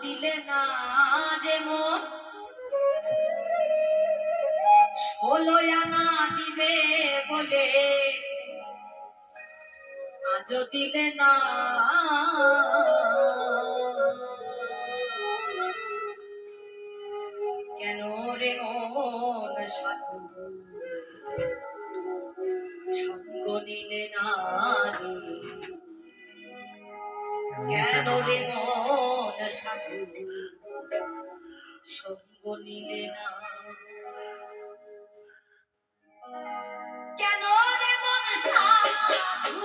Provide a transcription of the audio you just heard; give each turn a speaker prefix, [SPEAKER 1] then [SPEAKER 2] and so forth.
[SPEAKER 1] দিলে না রে মন 16 আনা দিবে বলে আজ দিলে না কেন রে মন সাধু সঙ্গ নিলে না রে কেন রে মন সাধু সঙ্গ নিলে না কেন রে মন সাধু